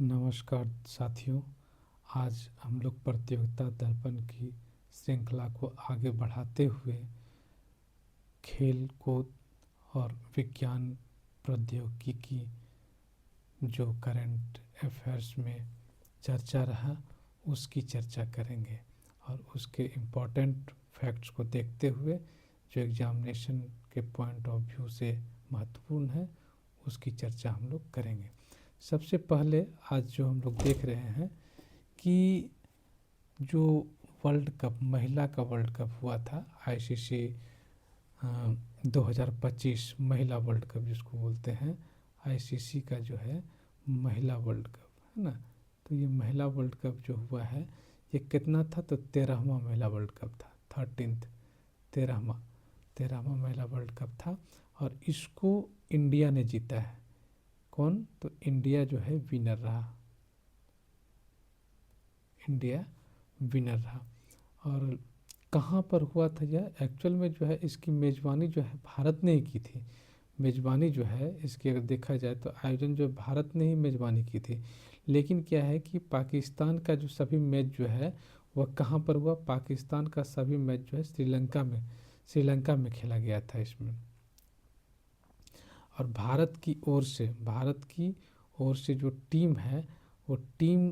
नमस्कार साथियों। आज हम लोग प्रतियोगिता दर्पण की श्रृंखला को आगे बढ़ाते हुए खेल कूद और विज्ञान प्रौद्योगिकी जो करंट अफेयर्स में चर्चा रहा उसकी चर्चा करेंगे और उसके इम्पोर्टेंट फैक्ट्स को देखते हुए जो एग्जामिनेशन के पॉइंट ऑफ व्यू से महत्वपूर्ण है उसकी चर्चा हम लोग करेंगे। सबसे पहले आज जो हम लोग देख रहे हैं कि जो वर्ल्ड कप महिला का वर्ल्ड कप हुआ था आईसीसी 2025 महिला वर्ल्ड कप जिसको बोलते हैं आईसीसी का जो है महिला वर्ल्ड कप है ना। तो ये महिला वर्ल्ड कप जो हुआ है ये कितना था, तो 13वां महिला वर्ल्ड कप था। 13वां महिला वर्ल्ड कप था और इसको इंडिया ने जीता है। कौन? तो इंडिया जो है विनर रहा। इंडिया विनर रहा। और कहाँ पर हुआ था यह? एक्चुअल में जो है इसकी मेज़बानी जो है भारत ने ही की थी। मेज़बानी जो है इसकी अगर देखा जाए तो आयोजन जो भारत ने ही मेज़बानी की थी। लेकिन क्या है कि पाकिस्तान का जो सभी मैच जो है वह कहाँ पर हुआ? पाकिस्तान का सभी मैच जो है श्रीलंका में खेला गया था इसमें। और भारत की ओर से जो टीम है वो टीम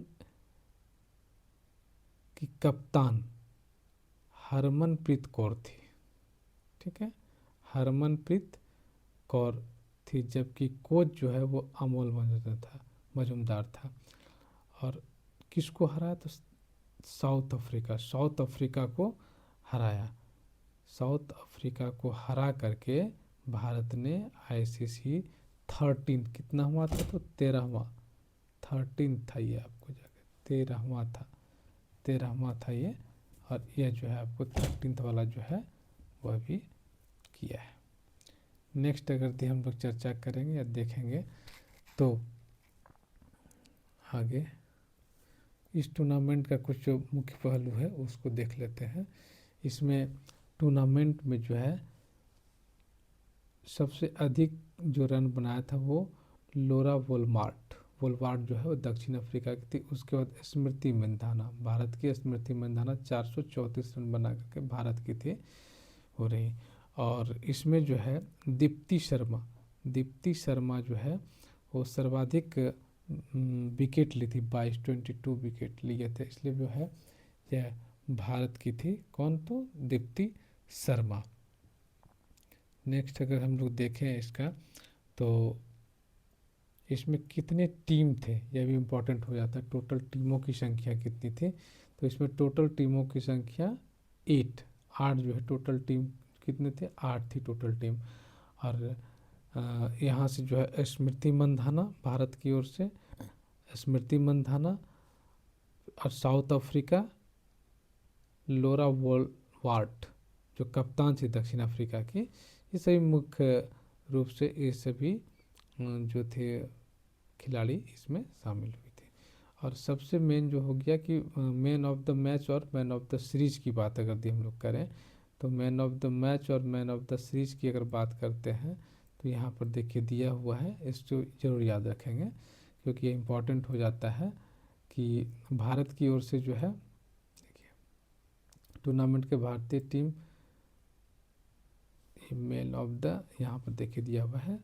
की कप्तान हरमनप्रीत कौर थी। ठीक है, हरमनप्रीत कौर थी, जबकि कोच जो है वो अमोल मजुमदार था। और किसको हराया? तो साउथ अफ्रीका को हराया। साउथ अफ्रीका को हरा करके भारत ने आईसीसी 13 कितना हुआ था? तो 13वां था ये, आपको जाकर 13वां था ये। और यह जो है आपको 13 वाला जो है वह भी किया है। नेक्स्ट अगर हम लोग चर्चा करेंगे या देखेंगे तो आगे इस टूर्नामेंट का कुछ जो मुख्य पहलू है उसको देख लेते हैं। इसमें टूर्नामेंट में जो है सबसे अधिक जो रन बनाया था वो लोरा वोलमार्ट जो है वो दक्षिण अफ्रीका की थी। उसके बाद स्मृति मंधाना, भारत की स्मृति मंधाना 434 रन बना करके भारत की थी हो रही। और इसमें जो है दीप्ति शर्मा जो है वो सर्वाधिक विकेट ली थी, 22 विकेट लिए थे। इसलिए जो है यह भारत की थी। कौन? तो दीप्ति शर्मा। नेक्स्ट अगर हम लोग देखें इसका तो इसमें कितने टीम थे यह भी इम्पोर्टेंट हो जाता है। टोटल टीमों की संख्या कितनी थी? तो इसमें टोटल टीमों की संख्या 8 जो है। टोटल टीम कितने थे? 8 थी टोटल टीम। और यहाँ से जो है स्मृति मंधाना भारत की ओर से, स्मृति मंधाना और साउथ अफ्रीका लोरा वोलमार्ट जो कप्तान थी दक्षिण अफ्रीका की। ये सभी मुख्य रूप से ये सभी जो थे खिलाड़ी इसमें शामिल हुए थे। और सबसे मेन जो हो गया कि मैन ऑफ द मैच और मैन ऑफ द सीरीज़ की बात अगर हम लोग करें तो मैन ऑफ द मैच और मैन ऑफ द सीरीज़ की अगर बात करते हैं तो यहाँ पर देखिए दिया हुआ है, इसको ज़रूर याद रखेंगे क्योंकि ये इम्पोर्टेंट हो जाता है कि भारत की ओर से जो है देखिए टूर्नामेंट के भारतीय टीम मैन ऑफ द यहाँ पर देखिए दिया हुआ है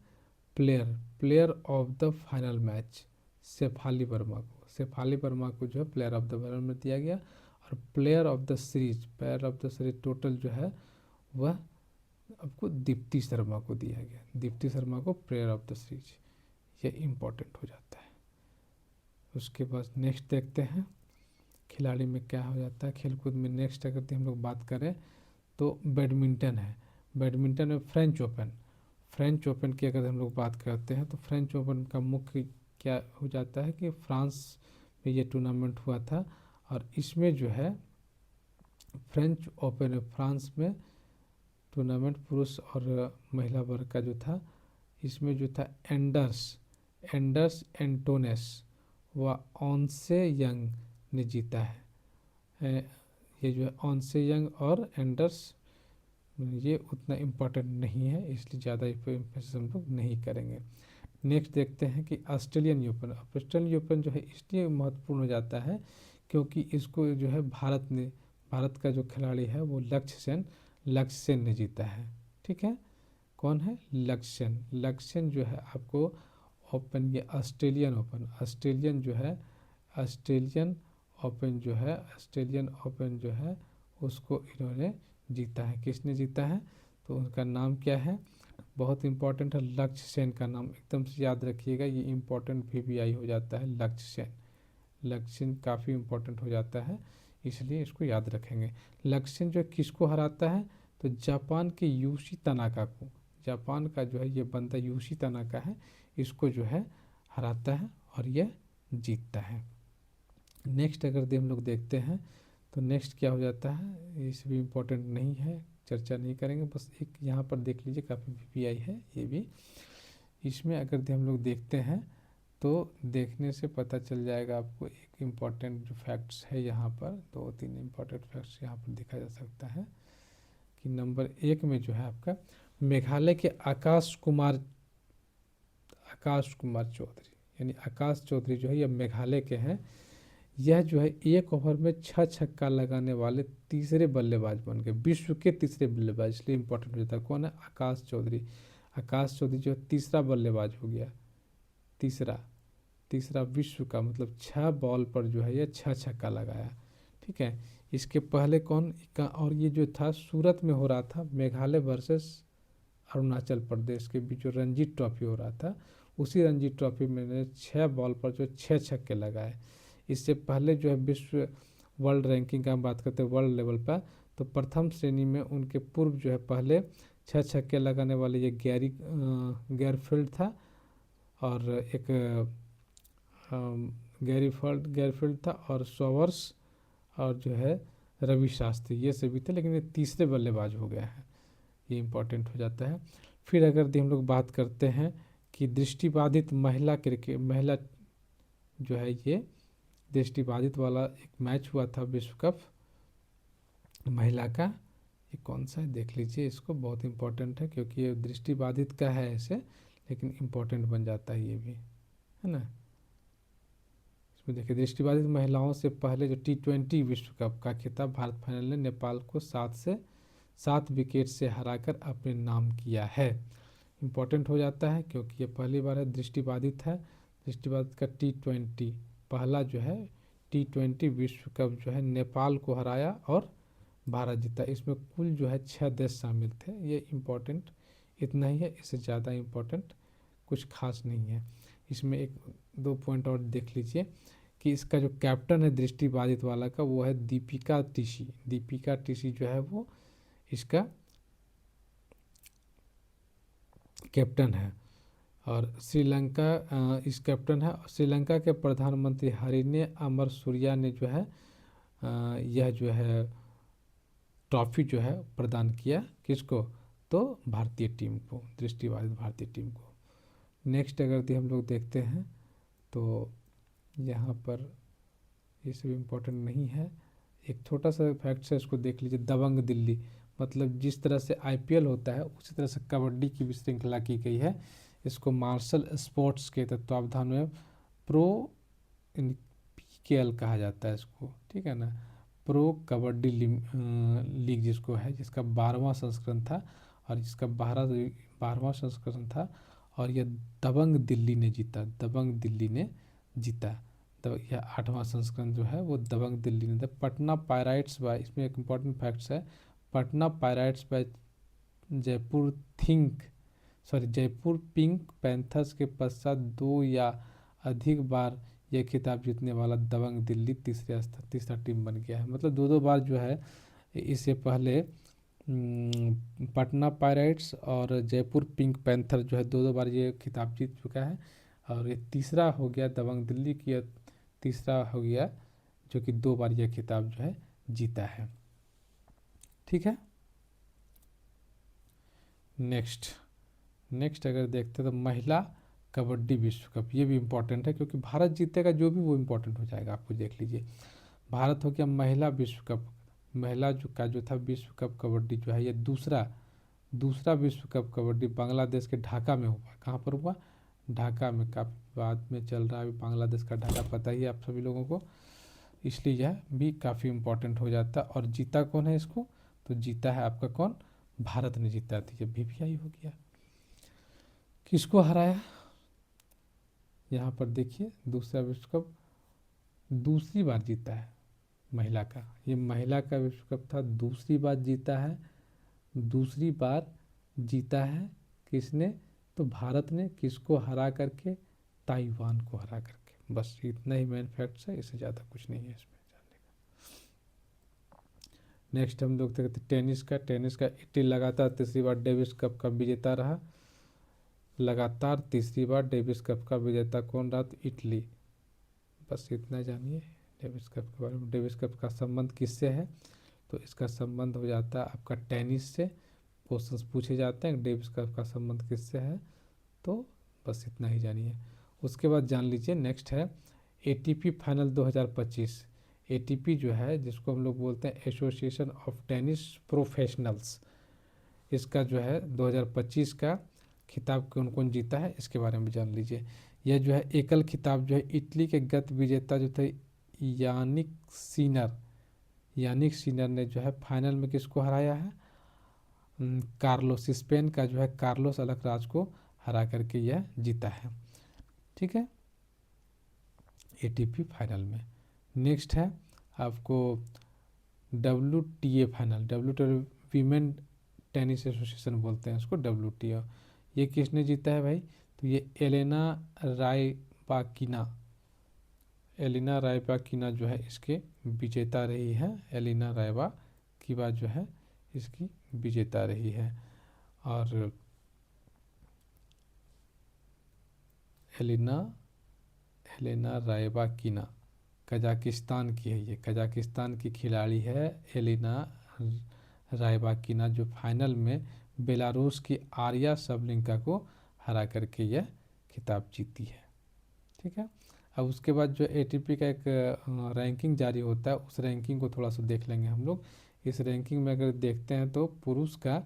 player of the final match Shafali Verma को जो है प्लेयर ऑफ द फाइनल में दिया गया। और player of the series total जो है वह आपको दीप्ति शर्मा को दिया गया। दीप्ति शर्मा को प्लेयर ऑफ द सीरीज, ये इम्पोर्टेंट हो जाता है। उसके बाद नेक्स्ट देखते हैं खिलाड़ी में क्या हो जाता है खेलकूद में। नेक्स्ट अगर हम लोग बात करें तो बैडमिंटन है। बैडमिंटन में फ्रेंच ओपन की अगर हम लोग बात करते हैं तो फ्रेंच ओपन का मुख्य क्या हो जाता है कि फ्रांस में ये टूर्नामेंट हुआ था। और इसमें जो है फ्रेंच ओपन फ्रांस में टूर्नामेंट पुरुष और महिला वर्ग का जो था इसमें जो था एंडर्स एंटोनेस व ऑनसे यंग ने जीता है। ये जो है ऑनसे यंग और एंडर्स ये उतना इम्पोर्टेंट नहीं है इसलिए ज़्यादा इस पर हम लोग नहीं करेंगे। नेक्स्ट देखते हैं कि ऑस्ट्रेलियन ओपन। ऑस्ट्रेलियन ओपन जो है इसलिए महत्वपूर्ण हो जाता है क्योंकि इसको जो है भारत का जो खिलाड़ी है वो लक्ष्य सेन ने जीता है। ठीक है, कौन है? लक्ष्य सेन जो है आपको ओपन, ये ऑस्ट्रेलियन जो है ऑस्ट्रेलियन ओपन जो है उसको इन्होंने जीता है। किसने जीता है? तो उनका नाम क्या है? बहुत इंपॉर्टेंट है, लक्ष्य सेन का नाम एकदम से याद रखिएगा, ये इंपॉर्टेंट वीवीआई हो जाता है। लक्ष्य सेन काफ़ी इंपॉर्टेंट हो जाता है, इसलिए इसको याद रखेंगे। लक्ष्य सेन जो है किसको हराता है? तो जापान के यूशी तनाका को, जापान का जो है ये बंदा यूशी तनाका है, इसको जो है हराता है और ये जीतता है। नेक्स्ट अगर हम लोग देखते हैं तो नेक्स्ट क्या हो जाता है, इस भी इम्पोर्टेंट नहीं है, चर्चा नहीं करेंगे, बस एक यहाँ पर देख लीजिए, काफ़ी वीवीआई है ये भी। इसमें अगर हम लोग देखते हैं तो देखने से पता चल जाएगा आपको, एक इम्पॉर्टेंट जो फैक्ट्स है यहाँ पर, 2-3 इम्पॉर्टेंट फैक्ट्स यहाँ पर दिखा जा सकता है कि नंबर 1 में जो है आपका मेघालय के आकाश कुमार चौधरी, यानी आकाश चौधरी जो है ये मेघालय के हैं। यह जो है एक ओवर में 6 छक्का लगाने वाले तीसरे बल्लेबाज बन गए, विश्व के तीसरे बल्लेबाज, इसलिए इंपॉर्टेंट हो जाता है। कौन है? आकाश चौधरी जो तीसरा बल्लेबाज हो गया, तीसरा विश्व का, मतलब 6 बॉल पर जो है ये 6 छक्का लगाया। ठीक है, इसके पहले कौन का, और ये जो था सूरत में हो रहा था, मेघालय वर्सेस अरुणाचल प्रदेश के बीच जो रणजी ट्रॉफी हो रहा था, उसी रणजी ट्रॉफी में 6 बॉल पर जो 6 छक्के लगाए। इससे पहले जो है विश्व वर्ल्ड रैंकिंग का हम बात करते हैं वर्ल्ड लेवल पर, तो प्रथम श्रेणी में उनके पूर्व जो है पहले 6 छक्के लगाने वाले ये गैरफील्ड था, और एक गैरफील्ड था, और सोवर्स, और जो है रवि शास्त्री, ये सभी थे, लेकिन ये तीसरे बल्लेबाज हो गया है, ये इम्पोर्टेंट हो जाता है। फिर अगर हम लोग बात करते हैं कि दृष्टिबाधित महिला जो है ये दृष्टिबाधित वाला एक मैच हुआ था विश्व कप महिला का, ये कौन सा है देख लीजिए, इसको बहुत इंपॉर्टेंट है क्योंकि ये दृष्टिबाधित का है ऐसे, लेकिन इम्पोर्टेंट बन जाता है ये भी, है ना। इसमें देखिए, दृष्टिबाधित महिलाओं से पहले जो T20 विश्व कप का खिताब भारत फाइनल ने नेपाल को 7 विकेट से हराकर अपने नाम किया है। इम्पोर्टेंट हो जाता है क्योंकि ये पहली बार है, दृष्टिबाधित है, दृष्टिबाधित का T20 पहला जो है T20 विश्व कप जो है नेपाल को हराया और भारत जीता। इसमें कुल जो है 6 देश शामिल थे, ये इम्पोर्टेंट इतना ही है, इससे ज़्यादा इम्पोर्टेंट कुछ खास नहीं है। इसमें 1-2 पॉइंट और देख लीजिए कि इसका जो कैप्टन है दृष्टिबाधित वाला का, वो है दीपिका टिशी जो है वो इसका कैप्टन है, और श्रीलंका इस कैप्टन है। श्रीलंका के प्रधानमंत्री हरिने अमरसूरिया ने जो है यह जो है ट्रॉफी जो है प्रदान किया, किसको? तो भारतीय टीम को, दृष्टिबाधित भारतीय टीम को। नेक्स्ट अगर हम लोग देखते हैं तो यहाँ पर ये सब इम्पोर्टेंट नहीं है, एक छोटा सा फैक्ट है, इसको देख लीजिए। दबंग दिल्ली, मतलब जिस तरह से IPL होता है उसी तरह से कबड्डी की भी श्रृंखला की गई है। इसको मार्शल स्पोर्ट्स के तत्वावधान में प्रो PKL कहा जाता है इसको, ठीक है ना, प्रो कबड्डी लीग जिसको है, जिसका 12वां संस्करण था, और जिसका 12वां संस्करण था, और यह दबंग दिल्ली ने जीता। तो यह 8वां संस्करण जो है वो दबंग दिल्ली ने। पटना पायराइट्स बाय, इसमें एक इम्पॉर्टेंट फैक्ट्स है, Patna Pirates by Jaipur Pink Panthers के पश्चात 2 या अधिक बार यह खिताब जीतने वाला दबंग दिल्ली तीसरा टीम बन गया है। मतलब 2 बार जो है, इससे पहले पटना पायराइट्स और जयपुर पिंक पैंथर जो है 2 बार ये खिताब जीत चुका है, और ये तीसरा हो गया दबंग दिल्ली की, तीसरा हो गया जो कि 2 बार यह खिताब जो है जीता है। ठीक है, नेक्स्ट अगर देखते हैं तो महिला कबड्डी विश्व कप, ये भी इम्पोर्टेंट है क्योंकि भारत जीतेगा जो भी, वो इम्पोर्टेंट हो जाएगा। आपको देख लीजिए, भारत हो गया महिला विश्व कप, महिला जो था विश्व कप कबड्डी जो है, ये दूसरा विश्व कप कबड्डी बांग्लादेश के ढाका में हुआ। कहाँ पर हुआ? ढाका में काफ़ी बाद में चल रहा है, अभी बांग्लादेश का ढाका पता ही है आप सभी लोगों को, इसलिए यह भी काफ़ी इम्पोर्टेंट हो जाता। और जीता कौन है इसको, तो जीता है आपका कौन, भारत ने जीता, तो ये BBI हो गया। किसको हराया, यहाँ पर देखिए दूसरा विश्व कप दूसरी बार जीता है महिला का, ये महिला का विश्व कप था, दूसरी बार जीता है, दूसरी बार जीता है किसने, तो भारत ने, किसको हरा करके, ताइवान को हरा करके। बस इतना ही मेन फैक्ट्स है, इससे ज़्यादा कुछ नहीं है इसमें जानने का। नेक्स्ट हम लोग देखते हैं टेनिस का इटली लगातार तीसरी बार डेविस कप का विजेता रहा, लगातार तीसरी बार डेविस कप का विजेता कौन रहा, तो इटली। बस इतना जानिए डेविस कप के बारे में। डेविस कप का संबंध किससे है, तो इसका संबंध हो जाता है आपका टेनिस से, क्वेश्चंस पूछे जाते हैं डेविस कप का संबंध किससे है, तो बस इतना ही जानिए। उसके बाद जान लीजिए नेक्स्ट है ATP फाइनल 2025। ATP जो है जिसको हम लोग बोलते हैं एसोसिएशन ऑफ टेनिस प्रोफेशनल्स, इसका जो है 2025 का खिताब कौन कौन जीता है इसके बारे में जान लीजिए। यह जो है एकल खिताब जो है इटली के गत विजेता जो थे यानिक सीनर ने जो है फाइनल में किसको हराया है, कार्लोस, स्पेन का जो है कार्लोस अलकराज को हरा करके यह जीता है। ठीक है, ATP फाइनल में। नेक्स्ट है आपको WTA final, WTA women tennis association बोलते हैं उसको, WTA। ये किसने जीता है भाई, तो ये एलिना रायबाकिना जो है इसके विजेता रही है, एलिना रायबाकिवा जो है इसकी विजेता रही है। और एलिना रायबाकिना कजाकिस्तान की है, ये कजाकिस्तान की खिलाड़ी है एलिना रायबाकिना, जो फाइनल में बेलारूस की आर्या सबलिंका को हरा करके यह खिताब जीती है। ठीक है, अब उसके बाद जो ATP का एक रैंकिंग जारी होता है, उस रैंकिंग को थोड़ा सा देख लेंगे हम लोग। इस रैंकिंग में अगर देखते हैं तो पुरुष का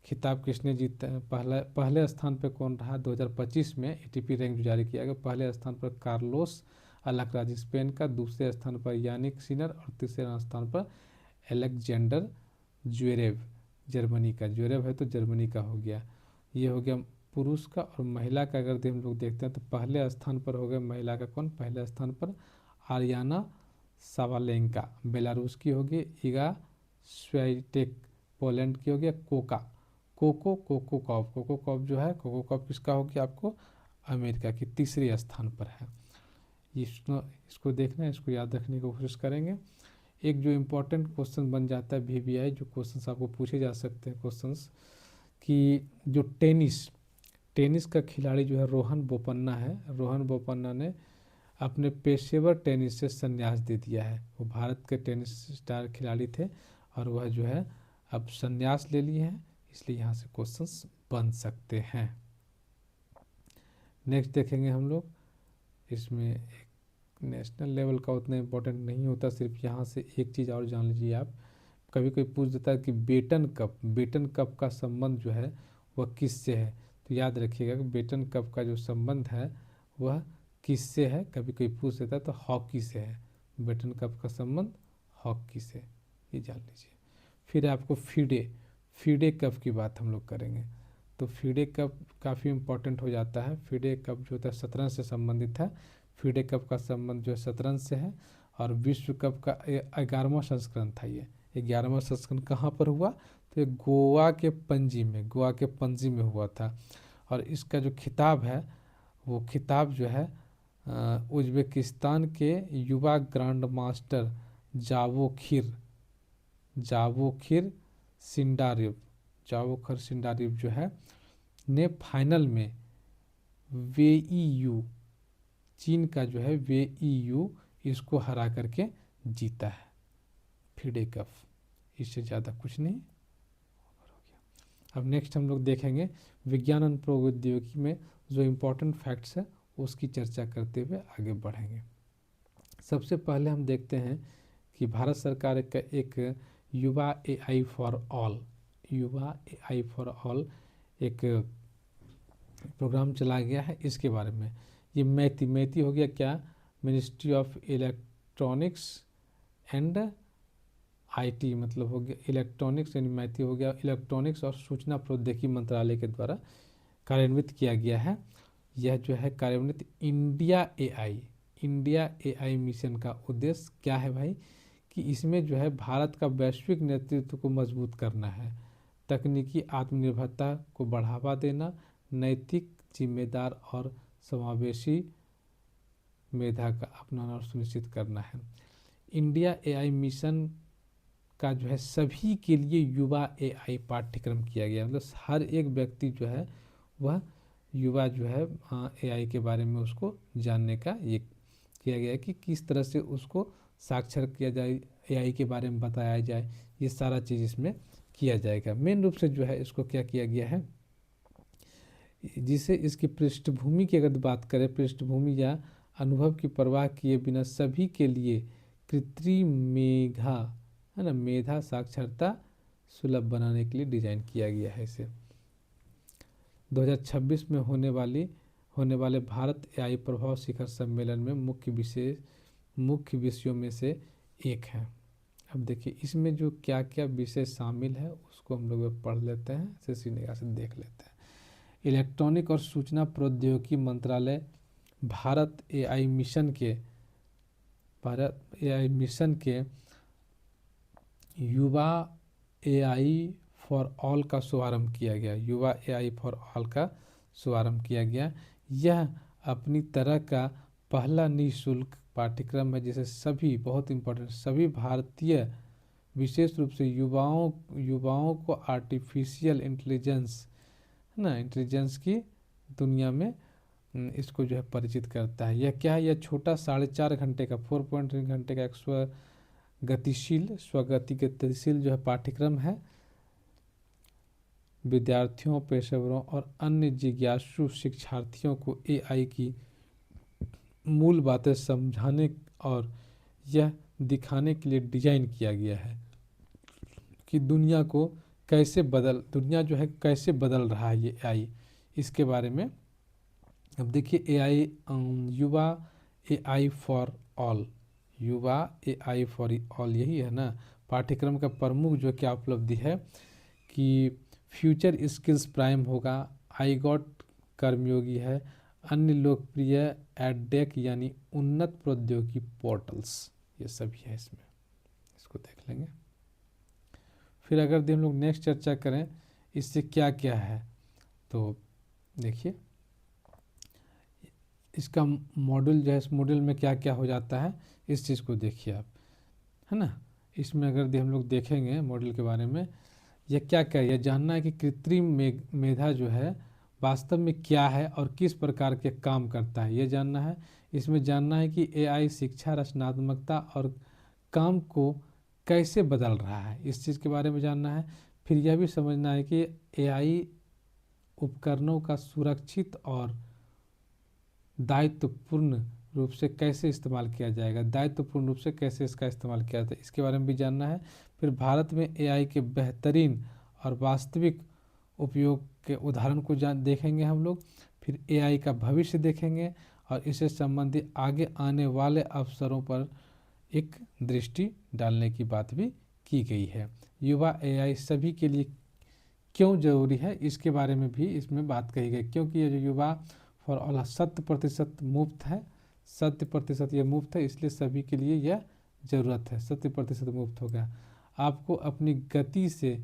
खिताब किसने जीता, पहले स्थान पर कौन रहा 2025 में ATP रैंक जो जारी किया गया, पहले स्थान पर कार्लोस अलकराज स्पेन का, दूसरे स्थान पर यानिक सिनर और तीसरे स्थान पर एलेक्जेंडर ज्वेरेव जर्मनी का। ज्वेरेव है तो जर्मनी का हो गया, ये हो गया पुरुष का। और महिला का अगर हम लोग देखते हैं तो पहले स्थान पर हो गया महिला का कौन, पहले स्थान पर आर्याना साबालेंका बेलारूस की होगी, इगा स्वाइटेक पोलैंड की हो गया, कोको कॉप जो है कोको कॉप किसका हो गया आपको, अमेरिका की तीसरे स्थान पर है। इसको देखना है, इसको याद रखने की कोशिश करेंगे। एक जो इम्पोर्टेंट क्वेश्चन बन जाता है VBI, जो क्वेश्चंस आपको पूछे जा सकते हैं क्वेश्चंस, कि जो टेनिस का खिलाड़ी जो है रोहन बोपन्ना है, रोहन बोपन्ना ने अपने पेशेवर टेनिस से संन्यास दे दिया है। वो भारत के टेनिस स्टार खिलाड़ी थे और वह जो है अब संन्यास ले लिए हैं, इसलिए यहाँ से क्वेश्चंस बन सकते हैं। नेक्स्ट देखेंगे हम लोग, इसमें एक नेशनल लेवल का उतना इम्पोर्टेंट नहीं होता, सिर्फ यहाँ से एक चीज़ और जान लीजिए आप, कभी कोई पूछ देता है कि बेटन कप का संबंध जो है वह किससे है, तो याद रखिएगा कि बेटन कप का जो संबंध है वह किससे है, कभी कोई पूछ देता है तो हॉकी से है, बेटन कप का संबंध हॉकी से, ये जान लीजिए। फिर आपको फीडे कप की बात हम लोग करेंगे, तो फीडे कप काफ़ी इम्पोर्टेंट हो जाता है। फीडे कप जो होता है शतरंज से संबंधित है, फीडे कप का संबंध जो है शतरंज से है। और विश्व कप का 11वां संस्करण था, ये 11वां संस्करण कहाँ पर हुआ, तो ये गोवा के पणजी में हुआ था। और इसका जो खिताब है वो खिताब जो है उज्बेकिस्तान के युवा ग्रैंड मास्टर जावोखिर सिंडारिव जो है ने फाइनल में वेईयू, चीन का जो है वेईयू, इसको हरा करके जीता है फीडे कप, इससे ज़्यादा कुछ नहीं। अब नेक्स्ट हम लोग देखेंगे विज्ञान और प्रौद्योगिकी में जो इम्पोर्टेंट फैक्ट्स है उसकी चर्चा करते हुए आगे बढ़ेंगे। सबसे पहले हम देखते हैं कि भारत सरकार का एक युवा AI फॉर ऑल एक प्रोग्राम चला गया है इसके बारे में। ये मैती हो गया क्या, ministry of electronics and IT, मतलब हो गया इलेक्ट्रॉनिक्स एंड मैती हो गया इलेक्ट्रॉनिक्स और सूचना प्रौद्योगिकी मंत्रालय के द्वारा कार्यान्वित किया गया है। यह जो है कार्यान्वित इंडिया एआई मिशन का उद्देश्य क्या है भाई, कि इसमें जो है भारत का वैश्विक नेतृत्व को मजबूत करना है, तकनीकी आत्मनिर्भरता को बढ़ावा देना, नैतिक, जिम्मेदार और समावेशी मेधा का अपनाना और सुनिश्चित करना है। इंडिया एआई मिशन का जो है सभी के लिए युवा एआई पाठ्यक्रम किया गया, मतलब हर एक व्यक्ति जो है वह युवा जो है एआई के बारे में उसको जानने का ये किया गया है कि किस तरह से उसको साक्षर किया जाए, एआई के बारे में बताया जाए, ये सारा चीज़ इसमें किया जाएगा। मेन रूप से जो है इसको क्या किया गया है, जिसे इसकी पृष्ठभूमि की अगर बात करें, पृष्ठभूमि या अनुभव की परवाह किए बिना सभी के लिए कृत्रिम मेधा है ना, मेधा साक्षरता सुलभ बनाने के लिए डिजाइन किया गया है इसे। 2026 में होने वाले भारत एआई प्रभाव शिखर सम्मेलन में मुख्य विषयों में से एक है। अब देखिए इसमें जो क्या क्या विषय शामिल है उसको हम लोग पढ़ लेते हैं, इसी निगाह से देख लेते हैं। इलेक्ट्रॉनिक और सूचना प्रौद्योगिकी मंत्रालय भारत एआई मिशन के युवा एआई फॉर ऑल का शुभारंभ किया गया। युवा एआई फॉर ऑल का शुभारंभ किया गया। यह अपनी तरह का पहला निःशुल्क पाठ्यक्रम है जिसे सभी, बहुत इम्पोर्टेंट, सभी भारतीय विशेष रूप से युवाओं को आर्टिफिशियल इंटेलिजेंस है ना, इंटेलिजेंस की दुनिया में इसको जो है परिचित करता है। यह क्या है, यह छोटा 4.5 घंटे का 4.3 घंटे का एक स्वगतिशील जो है पाठ्यक्रम है। विद्यार्थियों, पेशेवरों और अन्य जिज्ञासु शिक्षार्थियों को एआई की मूल बातें समझाने और यह दिखाने के लिए डिजाइन किया गया है कि दुनिया जो है कैसे बदल रहा है ये एआई, इसके बारे में। अब देखिए एआई, युवा एआई फॉर ऑल, यही है ना पाठ्यक्रम का प्रमुख जो क्या उपलब्धि है कि फ्यूचर स्किल्स प्राइम होगा, आईगॉट कर्मयोगी है, अन्य लोकप्रिय एडडेक यानी उन्नत प्रौद्योगिकी पोर्टल्स, ये सभी है इसमें, इसको देख लेंगे। फिर अगर हम लोग नेक्स्ट चर्चा करें इससे क्या क्या है, तो देखिए इसका मॉड्यूल जो है, इस मॉड्यूल में क्या क्या हो जाता है इस चीज़ को देखिए आप, है ना। इसमें अगर हम लोग देखेंगे मॉड्यूल के बारे में, यह क्या क्या, यह जानना है कि कृत्रिम मेधा जो है वास्तव में क्या है और किस प्रकार के काम करता है, यह जानना है। इसमें जानना है कि एआई शिक्षा, रचनात्मकता और काम को कैसे बदल रहा है, इस चीज़ के बारे में जानना है। फिर यह भी समझना है कि एआई उपकरणों का सुरक्षित और दायित्वपूर्ण रूप से कैसे इस्तेमाल किया जाएगा, दायित्वपूर्ण रूप से कैसे इसका इस्तेमाल किया जाता है, इसके बारे में भी जानना है। फिर भारत में एआई के बेहतरीन और वास्तविक उपयोग के उदाहरण को देखेंगे हम लोग। फिर एआई का भविष्य देखेंगे और इससे संबंधित आगे आने वाले अवसरों पर एक दृष्टि डालने की बात भी की गई है। युवा एआई सभी के लिए क्यों जरूरी है, इसके बारे में भी इसमें बात कही गई, क्योंकि ये जो युवा फॉर ऑल 100% मुफ्त है, 100% ये मुफ्त है, इसलिए सभी के लिए यह ज़रूरत है, 100% मुफ्त हो गया। आपको अपनी गति से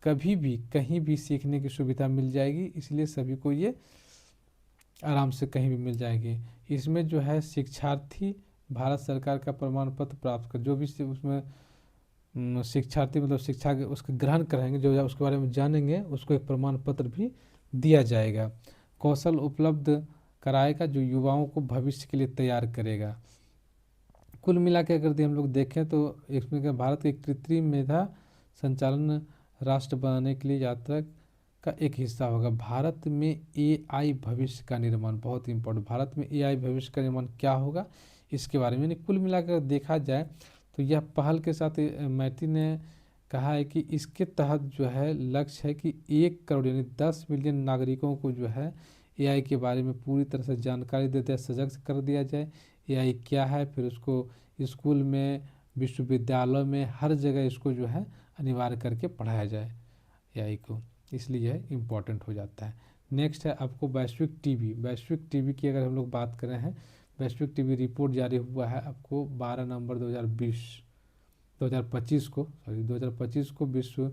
कभी भी कहीं भी सीखने की सुविधा मिल जाएगी, इसलिए सभी को ये आराम से कहीं भी मिल जाएगी। इसमें जो है शिक्षार्थी भारत सरकार का प्रमाण पत्र प्राप्त कर, जो भी उसमें शिक्षार्थी मतलब शिक्षा के उसके ग्रहण करेंगे, जो उसके बारे में जानेंगे, उसको एक प्रमाण पत्र भी दिया जाएगा। कौशल उपलब्ध कराएगा जो युवाओं को भविष्य के लिए तैयार करेगा। कुल मिला के अगर हम लोग देखें तो इसमें भारत के कृत्रिम मेधा संचालन राष्ट्र बनाने के लिए यात्रा का एक हिस्सा होगा। भारत में एआई भविष्य का निर्माण, बहुत इंपॉर्टेंट, भारत में एआई भविष्य का निर्माण क्या होगा इसके बारे में। कुल मिलाकर देखा जाए तो यह पहल के साथ मैती ने कहा है कि इसके तहत जो है लक्ष्य है कि 1 करोड़ यानी 10 मिलियन नागरिकों को जो है एआई के बारे में पूरी तरह से जानकारी दे दिया, सजग कर दिया जाए। एआई क्या है, फिर उसको स्कूल में, विश्वविद्यालयों में, हर जगह इसको जो है अनिवार्य करके पढ़ाया जाए एआई को, इसलिए यह इम्पोर्टेंट हो जाता है। नेक्स्ट है आपको वैश्विक टीबी। वैश्विक टीबी की अगर हम लोग बात करें हैं, वैश्विक टीबी रिपोर्ट जारी हुआ है आपको 12 नवंबर 2025 को, सॉरी 2025 को विश्व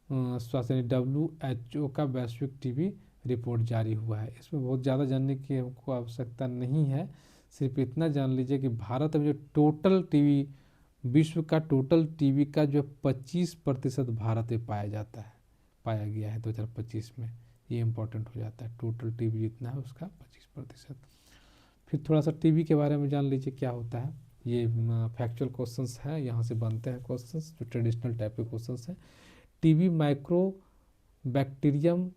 स्वास्थ्य WHO का वैश्विक टीबी रिपोर्ट जारी हुआ है। इसमें बहुत ज़्यादा जानने की हमको आवश्यकता नहीं है, सिर्फ इतना जान लीजिए कि भारत में जो टोटल टीबी, विश्व का टोटल टीबी का जो 25% भारत में पाया गया है 2025 में। ये इम्पोर्टेंट हो जाता है, टोटल टीबी जितना है उसका 25%। फिर थोड़ा सा टीबी के बारे में जान लीजिए क्या होता है। ये फैक्चुअल क्वेश्चंस हैं, यहाँ से बनते हैं क्वेश्चंस जो ट्रेडिशनल टाइप के क्वेश्चंस हैं। टीबी माइक्रो बैक्टीरियम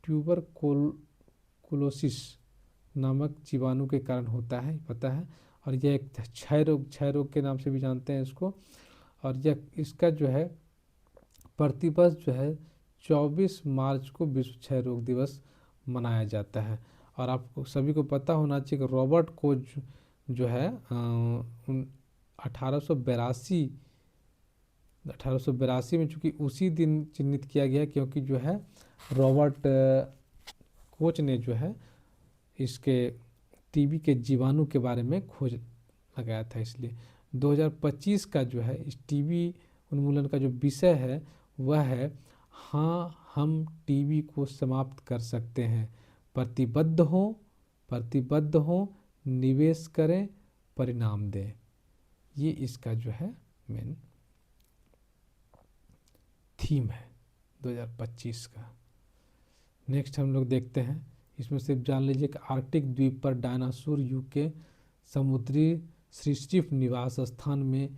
ट्यूबरकुलोसिस नामक जीवाणु के कारण होता है, पता है। और यह एक क्षय रोग के नाम से भी जानते हैं इसको। और यह इसका जो है प्रतिवर्ष जो है 24 मार्च को विश्व क्षय रोग दिवस मनाया जाता है। और आपको सभी को पता होना चाहिए कि रॉबर्ट कोच जो है 1882 में, चूँकि उसी दिन चिन्हित किया गया क्योंकि जो है रॉबर्ट कोच ने जो है इसके टीबी के जीवाणु के बारे में खोज लगाया था। इसलिए 2025 का जो है इस टीबी उन्मूलन का जो विषय है वह है, हाँ हम टीबी को समाप्त कर सकते हैं, प्रतिबद्ध हो, निवेश करें, परिणाम दें। ये इसका जो है मेन थीम है 2025 का। नेक्स्ट हम लोग देखते हैं, इसमें सिर्फ जान लीजिए कि आर्कटिक द्वीप पर डायनासोर युग के समुद्री सरीसृप निवास स्थान में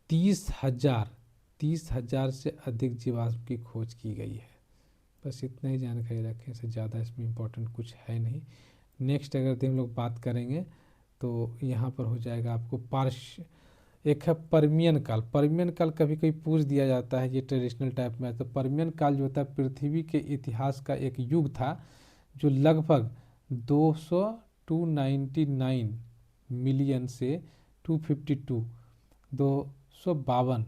30,000 से अधिक जीवाश्म की खोज की गई है। बस इतना ही जानकारी रखें, इससे ज़्यादा इसमें इम्पोर्टेंट कुछ है नहीं। नेक्स्ट अगर हम लोग बात करेंगे तो यहाँ पर हो जाएगा आपको एक है पर्मियन काल। पर्मियन काल कभी कभी पूछ दिया जाता है, ये ट्रेडिशनल टाइप में है। तो पर्मियन काल जो होता है पृथ्वी के इतिहास का एक युग था जो लगभग 299 मिलियन से 252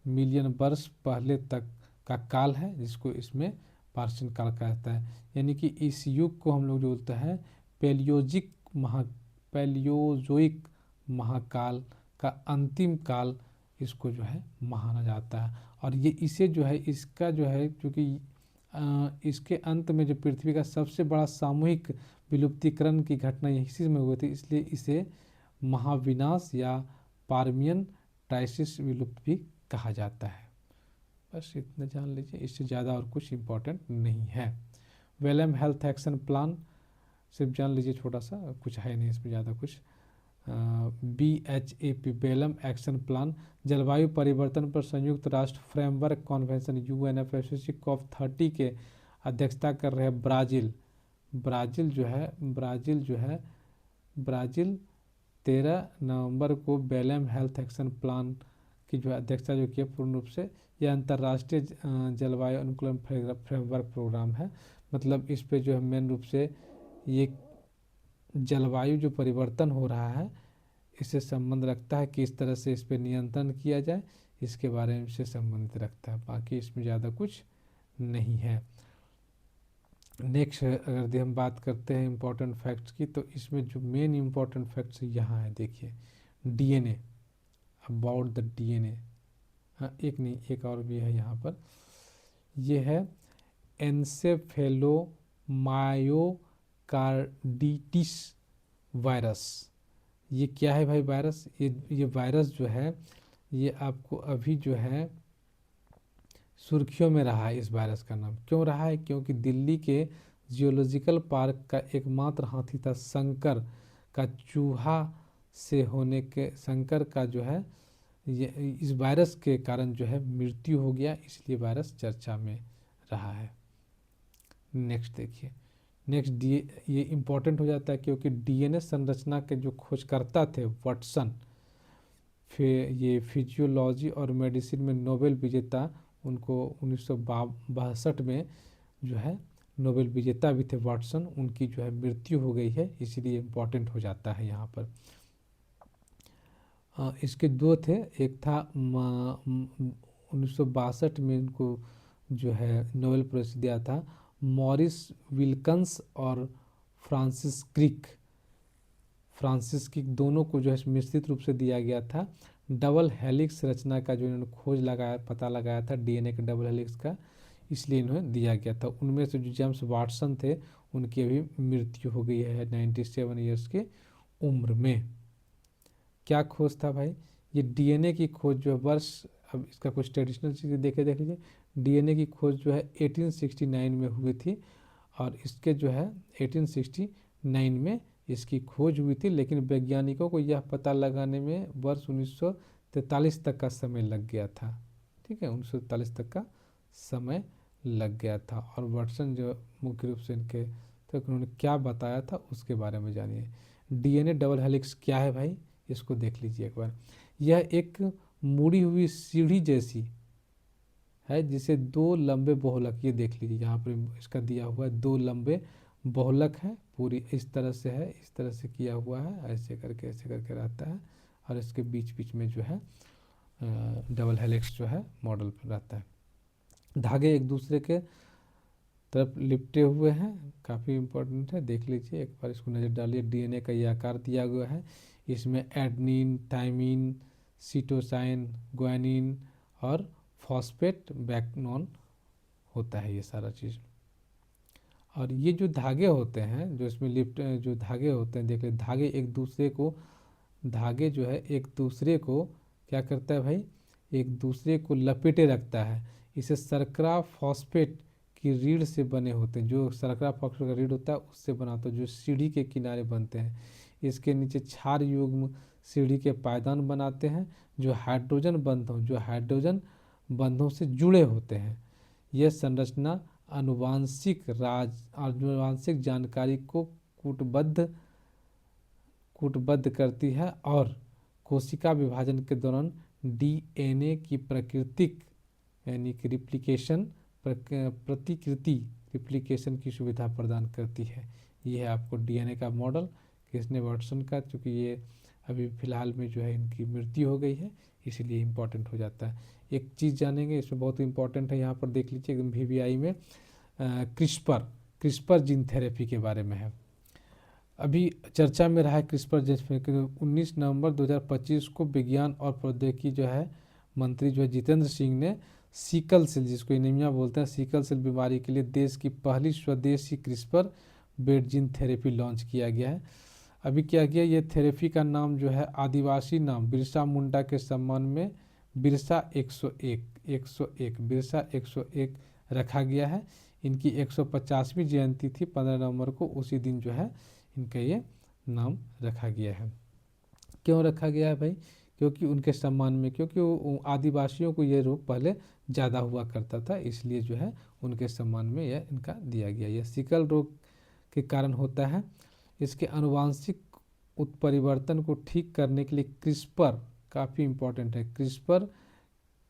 मिलियन वर्ष पहले तक का काल है, जिसको इसमें पार्शियन काल कहता है। यानी कि इस युग को हम लोग जो बोलते हैं पैलियोजोइक महाकाल का अंतिम काल इसको जो है माना जाता है। और ये इसे जो है इसका जो है क्योंकि इसके अंत में जो पृथ्वी का सबसे बड़ा सामूहिक विलुप्तीकरण की घटना इसी में हुई थी, इसलिए इसे महाविनाश या पार्मियन ट्राइसिस विलुप्त भी कहा जाता है। बस इतना जान लीजिए, इससे ज़्यादा और कुछ इम्पोर्टेंट नहीं है। वेलम हेल्थ एक्शन प्लान सिर्फ जान लीजिए, छोटा सा, कुछ है नहीं इसमें ज़्यादा कुछ। BHAP बेलम एक्शन प्लान जलवायु परिवर्तन पर संयुक्त राष्ट्र फ्रेमवर्क कॉन्वेंशन UNFCCC COP30 के अध्यक्षता कर रहे ब्राज़ील ब्राज़ील 13 नवंबर को बेलम हेल्थ एक्शन प्लान की जो अध्यक्षता जो किया पूर्ण रूप से। यह अंतर्राष्ट्रीय जलवायु अनुकूलन फ्रेमवर्क प्रोग्राम है। मतलब इस पे जो है मेन रूप से ये जलवायु जो परिवर्तन हो रहा है इससे संबंध रखता है, किस तरह से इस पर नियंत्रण किया जाए, इसके बारे में से संबंधित रखता है। बाकी इसमें ज़्यादा कुछ नहीं है। नेक्स्ट अगर हम बात करते हैं इम्पोर्टेंट फैक्ट्स की, तो इसमें जो मेन इम्पोर्टेंट फैक्ट्स यहाँ है, देखिए DNA, अबाउट द DNA। हाँ, एक नहीं, एक और भी है यहाँ पर। ये है एन्सेफेलोमायोकार्डिटिस वायरस। ये क्या है भाई वायरस? ये वायरस जो है ये आपको अभी जो है सुर्खियों में रहा है। इस वायरस का नाम क्यों रहा है? क्योंकि दिल्ली के जियोलॉजिकल पार्क का एकमात्र हाथी था शंकर का चूहा से होने के, शंकर का जो है ये इस वायरस के कारण जो है मृत्यु हो गया, इसलिए वायरस चर्चा में रहा है। नेक्स्ट देखिए, नेक्स्ट ये इम्पोर्टेंट हो जाता है क्योंकि DNA संरचना के जो खोजकर्ता थे वाटसन, ये फिजियोलॉजी और मेडिसिन में नोबेल विजेता, उनको 1962 में जो है नोबेल विजेता भी थे वाटसन, उनकी जो है मृत्यु हो गई है, इसीलिए इम्पोर्टेंट हो जाता है यहाँ पर। इसके दो थे, एक था 1962 में इनको जो है नोबेल प्राइज दिया था, मॉरिस विल्कन्स और फ्रांसिस क्रिक। फ्रांसिस क्रिक दोनों को जो है मिश्रित रूप से दिया गया था। डबल हेलिक्स रचना का जो इन्होंने खोज लगाया, पता लगाया था डीएनए के डबल हेलिक्स का, इसलिए इन्हें दिया गया था। उनमें से जो जेम्स वाटसन थे उनकी अभी मृत्यु हो गई है 97 ईयर्स की उम्र में। क्या खोज था भाई, ये डीएनए की खोज जो है वर्ष, अब इसका कुछ ट्रेडिशनल चीज़ें देख लीजिए। डीएनए की खोज जो है 1869 में हुई थी, और इसके जो है 1869 में इसकी खोज हुई थी, लेकिन वैज्ञानिकों को यह पता लगाने में वर्ष 1943 तक का समय लग गया था। ठीक है, 1943 तक का समय लग गया था। और वाटसन जो मुख्य रूप से इनके, तो उन्होंने क्या बताया था उसके बारे में जानिए। डीएनए डबल हेलिक्स क्या है भाई, इसको देख लीजिए एक बार। यह एक मुड़ी हुई सीढ़ी जैसी है, जिसे दो लंबे बहुलक, ये देख लीजिए यहाँ पर इसका दिया हुआ है, दो लंबे बहुलक है, पूरी इस तरह से है, इस तरह से किया हुआ है, ऐसे करके रहता है, और इसके बीच बीच में जो है डबल हेलिक्स जो है मॉडल रहता है। धागे एक दूसरे के तरफ लिपटे हुए हैं, काफ़ी इंपॉर्टेंट है, देख लीजिए एक बार, इसको नज़र डालिए। डीएनए का ये आकार दिया हुआ है, इसमें एडनिन, थाइमिन, सीटोसाइन, ग्वानिन और फॉस्फेट बैकबोन होता है, ये सारा चीज़। और ये जो धागे होते हैं, जो इसमें लिप्ट जो धागे होते हैं, देख ले धागे एक दूसरे को, धागे जो है एक दूसरे को क्या करता है भाई, एक दूसरे को लपेटे रखता है। इसे शर्करा फॉस्फेट की रीढ़ से बने होते हैं, जो शर्करा फॉस्फेट का रीढ़ होता है उससे बना होता है, जो सीढ़ी के किनारे बनते हैं। इसके नीचे क्षार युग्म सीढ़ी के पायदान बनाते हैं, जो हाइड्रोजन बंधों से जुड़े होते हैं। यह संरचना आनुवांशिक जानकारी को कूटबद्ध करती है, और कोशिका विभाजन के दौरान डीएनए की प्राकृतिक यानी कि प्रतिकृति रिप्लिकेशन की सुविधा प्रदान करती है। ये है आपको डीएनए का मॉडल किसने, वाटसन का, चूँकि ये अभी फ़िलहाल में जो है इनकी मृत्यु हो गई है, इसीलिए इम्पॉर्टेंट हो जाता है। एक चीज़ जानेंगे इसमें बहुत इंपॉर्टेंट है, यहाँ पर देख लीजिए एकदम वीवीआई में क्रिस्पर जीन थेरेपी के बारे में है। अभी चर्चा में रहा है क्रिस्पर, जिसमें 19 नवंबर 2025 को विज्ञान और प्रौद्योगिकी जो है मंत्री जो है जितेंद्र सिंह ने सिकल सेल, जिसको एनीमिया बोलते हैं, सिकल सेल बीमारी के लिए देश की पहली स्वदेशी CRISPR based gene therapy launch किया गया है। अभी क्या किया, ये थेरेपी का नाम जो है आदिवासी नाम बिरसा मुंडा के सम्मान में बिरसा 101 रखा गया है। इनकी 150वीं जयंती थी 15 नवंबर को, उसी दिन जो है इनका ये नाम रखा गया है। क्यों रखा गया है भाई, क्योंकि उनके सम्मान में, क्योंकि आदिवासियों को ये रोग पहले ज़्यादा हुआ करता था, इसलिए जो है उनके सम्मान में यह इनका दिया गया। यह सिकल रोग के कारण होता है। इसके आनुवांशिक उत्परिवर्तन को ठीक करने के लिए क्रिस्पर काफ़ी इम्पोर्टेंट है, क्रिस्पर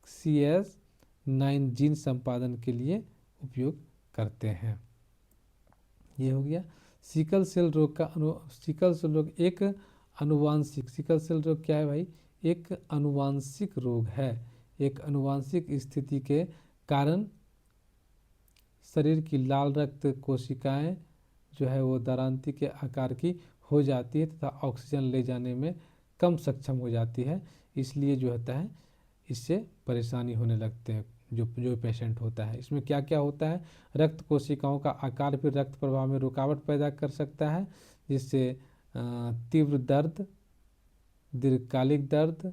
CS9 जीन संपादन के लिए उपयोग करते हैं। ये हो गया सिकल सेल रोग का सिकल सेल रोग एक अनुवांशिक, सिकल सेल रोग क्या है भाई, एक अनुवांशिक रोग है। एक अनुवांशिक स्थिति के कारण शरीर की लाल रक्त कोशिकाएं जो है वो दरांती के आकार की हो जाती है तथा ऑक्सीजन ले जाने में कम सक्षम हो जाती है, इसलिए जो होता है इससे परेशानी होने लगते हैं जो पेशेंट होता है। इसमें क्या क्या होता है, रक्त कोशिकाओं का आकार भी रक्त प्रवाह में रुकावट पैदा कर सकता है, जिससे तीव्र दर्द, दीर्घकालिक दर्द,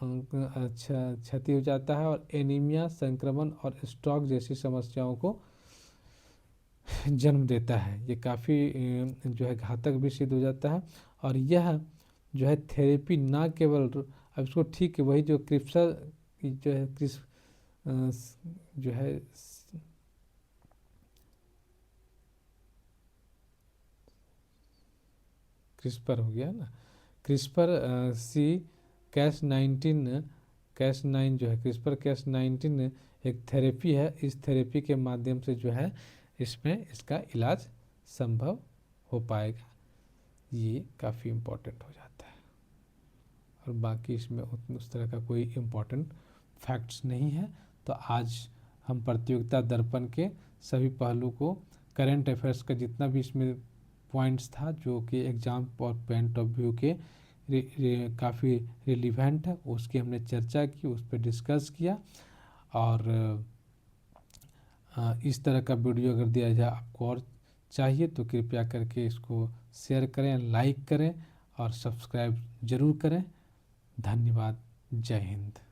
अच्छा क्षति हो जाता है, और एनीमिया, संक्रमण और स्ट्रोक जैसी समस्याओं को जन्म देता है। ये काफ़ी जो है घातक भी सिद्ध हो जाता है। और यह जो है थेरेपी ना केवल, अब इसको ठीक है वही जो क्रिस्पर जो है जो है क्रिस्पर हो गया ना, क्रिस्पर Cas9 जो है, क्रिस्पर Cas9 एक थेरेपी है। इस थेरेपी के माध्यम से जो है इसमें इसका इलाज संभव हो पाएगा। ये काफ़ी इम्पोर्टेंट हो जाता है। और बाकी इसमें उस तरह का कोई इम्पोर्टेंट फैक्ट्स नहीं है। तो आज हम प्रतियोगिता दर्पण के सभी पहलू को, करंट अफेयर्स का जितना भी इसमें पॉइंट्स था जो कि एग्ज़ाम और पॉइंट ऑफ व्यू के काफ़ी रिलीवेंट है, उसकी हमने चर्चा की, उस पर डिस्कस किया। और इस तरह का वीडियो अगर दिया जाए आपको और चाहिए तो कृपया करके इसको शेयर करें, लाइक करें और सब्सक्राइब ज़रूर करें। धन्यवाद। जय हिंद।